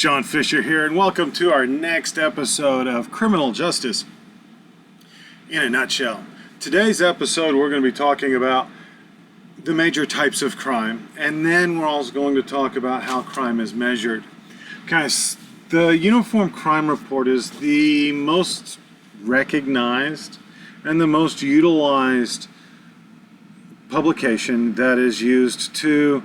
John Fisher here, and welcome to our next episode of Criminal Justice in a Nutshell. Today's episode, we're going to be talking about the major types of crime, and then we're also going to talk about how crime is measured. Guys, the Uniform Crime Report is the most recognized and the most utilized publication that is used to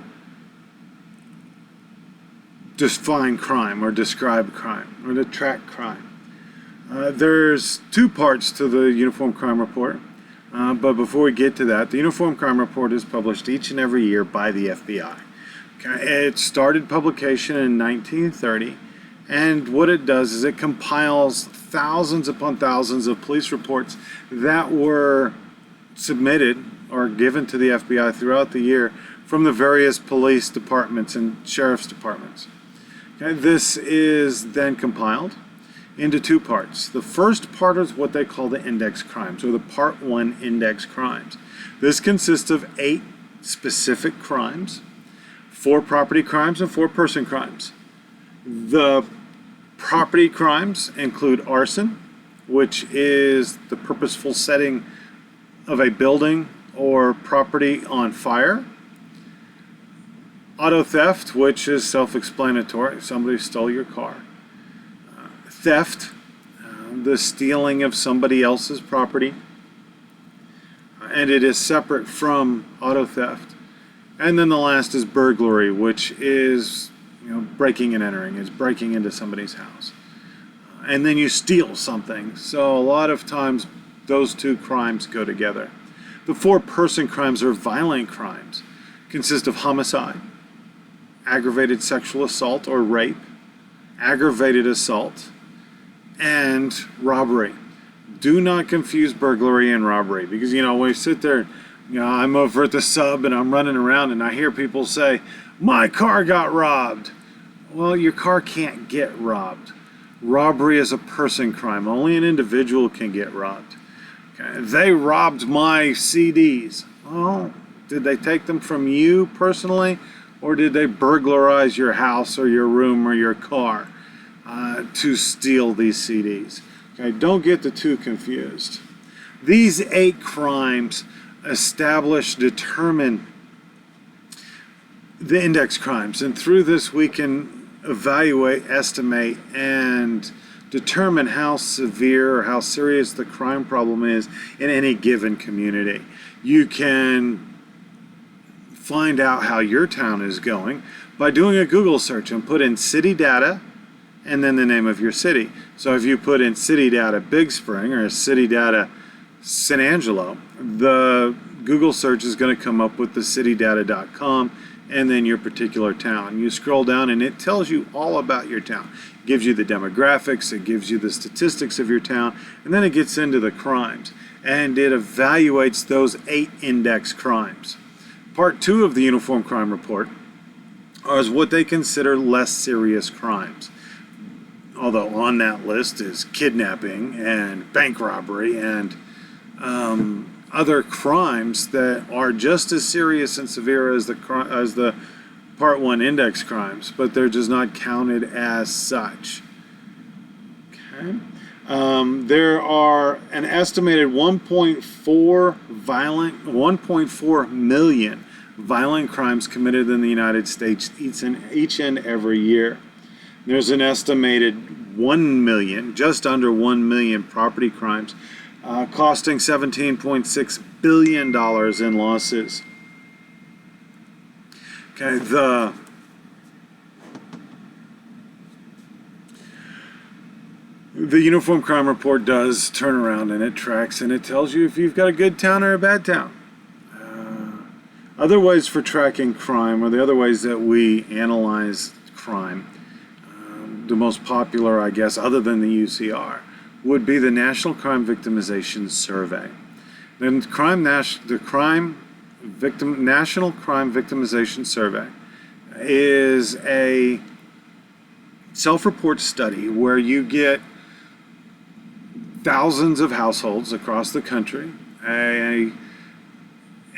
define crime or describe crime or to track crime. There's two parts to the Uniform Crime Report, but before we get to that, the Uniform Crime Report is published each and every year by the FBI. Okay? It started publication in 1930, and what it does is it compiles thousands upon thousands of police reports that were submitted or given to the FBI throughout the year from the various police departments and sheriff's departments. Okay, this is then compiled into two parts. The first part is what they call the index crimes, or the Part 1 index crimes. This consists of 8 specific crimes, 4 property crimes and 4 person crimes. The property crimes include arson, which is the purposeful setting of a building or property on fire. Auto theft, which is self-explanatory. Somebody stole your car. Theft, the stealing of somebody else's property. And it is separate from auto theft. And then the last is burglary, which is breaking and entering. It's breaking into somebody's house. And then you steal something. So a lot of times those two crimes go together. The 4 person crimes are violent crimes. Consist of homicide, aggravated sexual assault or rape, aggravated assault, and robbery. Do not confuse burglary and robbery, because we sit there, I'm over at the sub and I'm running around and I hear people say, my car got robbed. Well, your car can't get robbed. Robbery is a person crime. Only an individual can get robbed. Okay. They robbed my CDs. Well, did they take them from you personally? Or did they burglarize your house or your room or your car to steal these CDs? Okay, don't get the two confused. These 8 crimes determine the index crimes. And through this we can evaluate, estimate, and determine how severe or how serious the crime problem is in any given community. You can find out how your town is going by doing a Google search and put in city data and then the name of your city. So if you put in city data Big Spring or city data San Angelo, the Google search is going to come up with the citydata.com and then your particular town. You scroll down and it tells you all about your town. It gives you the demographics, it gives you the statistics of your town, and then it gets into the crimes. And it evaluates those 8 index crimes. Part 2 of the Uniform Crime Report is what they consider less serious crimes. Although on that list is kidnapping and bank robbery and other crimes that are just as serious and severe as the Part 1 index crimes, but they're just not counted as such. Okay. There are an estimated 1.4 million violent crimes committed in the United States each and every year. There's an estimated 1 million, just under 1 million property crimes, costing $17.6 billion in losses. Okay, The Uniform Crime Report does turn around and it tracks and it tells you if you've got a good town or a bad town. Other ways for tracking crime, or the other ways that we analyze crime, the most popular, I guess, other than the UCR, would be the National Crime Victimization Survey. Then National Crime Victimization Survey is a self-report study where you get thousands of households across the country,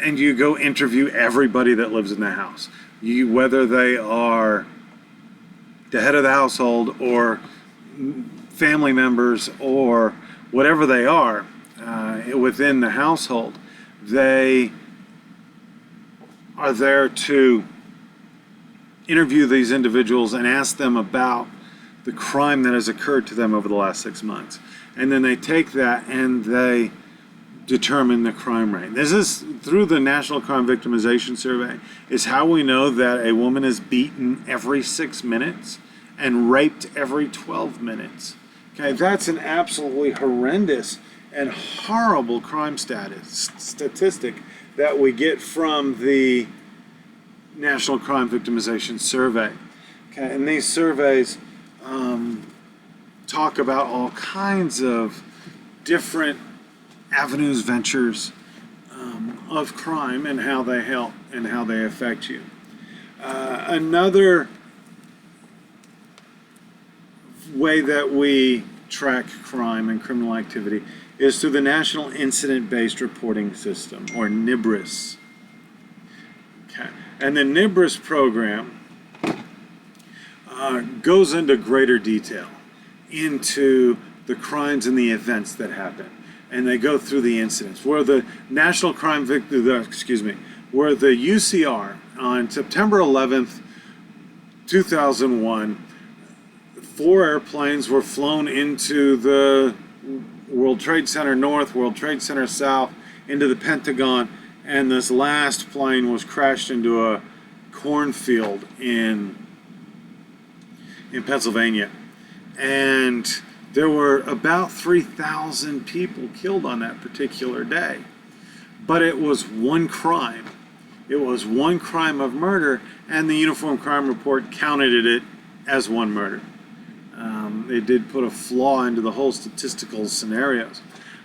and you go interview everybody that lives in the house. Whether they are the head of the household or family members or whatever they are within the household. They are there to interview these individuals and ask them about the crime that has occurred to them over the last 6 months. And then they take that and they determine the crime rate. This is through the National Crime Victimization Survey, is how we know that a woman is beaten every 6 minutes and raped every 12 minutes. Okay, that's an absolutely horrendous and horrible crime statistic that we get from the National Crime Victimization Survey. Okay, and these surveys talk about all kinds of different avenues, ventures of crime and how they help and how they affect you. Another way that we track crime and criminal activity is through the National Incident-Based Reporting System, or NIBRIS. Okay. And the NIBRIS program goes into greater detail into the crimes and the events that happen. And they go through the incidents. Where the National Crime where the UCR on September 11th, 2001, 4 airplanes were flown into the World Trade Center North, World Trade Center South, into the Pentagon, and this last plane was crashed into a cornfield in Pennsylvania. And there were about 3,000 people killed on that particular day. But it was one crime. It was one crime of murder, and the Uniform Crime Report counted it as one murder. It did put a flaw into the whole statistical scenarios.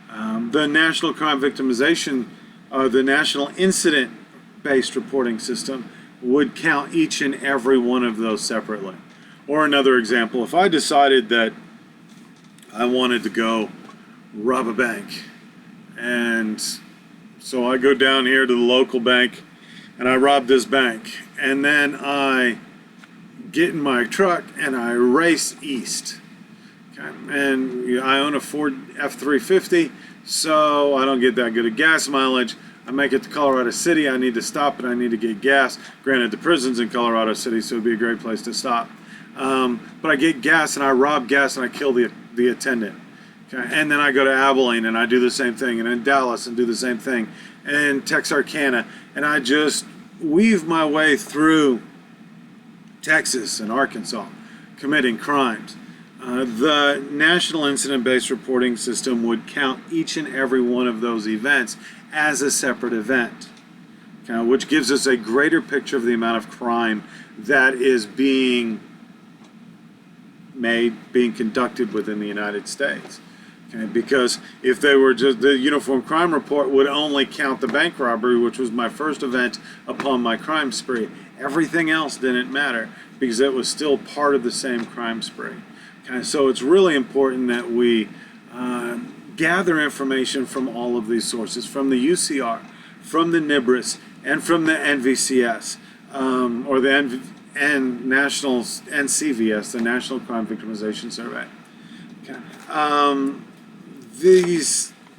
The National Crime Victimization, the National Incident-Based Reporting System would count each and every one of those separately. Or another example, if I decided that I wanted to go rob a bank, and so I go down here to the local bank and I rob this bank, and then I get in my truck and I race east. Okay. And I own a Ford F-350, so I don't get that good of gas mileage. I make it to Colorado City, I need to stop and I need to get gas. Granted, the prison's in Colorado City, so it'd be a great place to stop. But I get gas and I rob gas and I kill the attendant. Okay. And then I go to Abilene and I do the same thing, and in Dallas and do the same thing, and Texarkana, and I just weave my way through Texas and Arkansas committing crimes. The National Incident-Based Reporting System would count each and every one of those events as a separate event, okay, which gives us a greater picture of the amount of crime that is being conducted within the United States. Okay, because if they were just, the Uniform Crime Report would only count the bank robbery, which was my first event upon my crime spree. Everything else didn't matter because it was still part of the same crime spree. Okay, so it's really important that we gather information from all of these sources, from the UCR, from the NIBRIS, and from the NVCS, or the National NCVS, the National Crime Victimization Survey. Okay.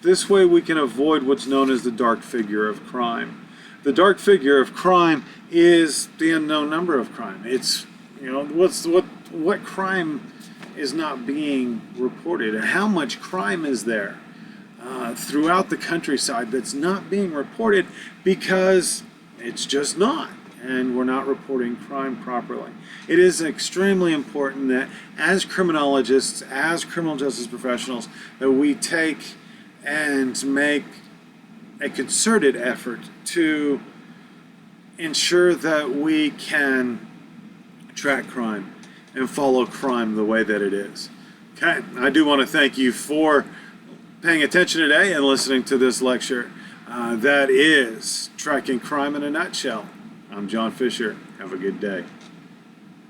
This way we can avoid what's known as the dark figure of crime. The dark figure of crime is the unknown number of crime. It's, you know, what crime is not being reported, and how much crime is there throughout the countryside that's not being reported because it's just not, and we're not reporting crime properly. It is extremely important that as criminologists, as criminal justice professionals, that we take and make a concerted effort to ensure that we can track crime and follow crime the way that it is. Okay, I do want to thank you for paying attention today and listening to this lecture. That is Tracking Crime in a Nutshell. I'm John Fisher. Have a good day.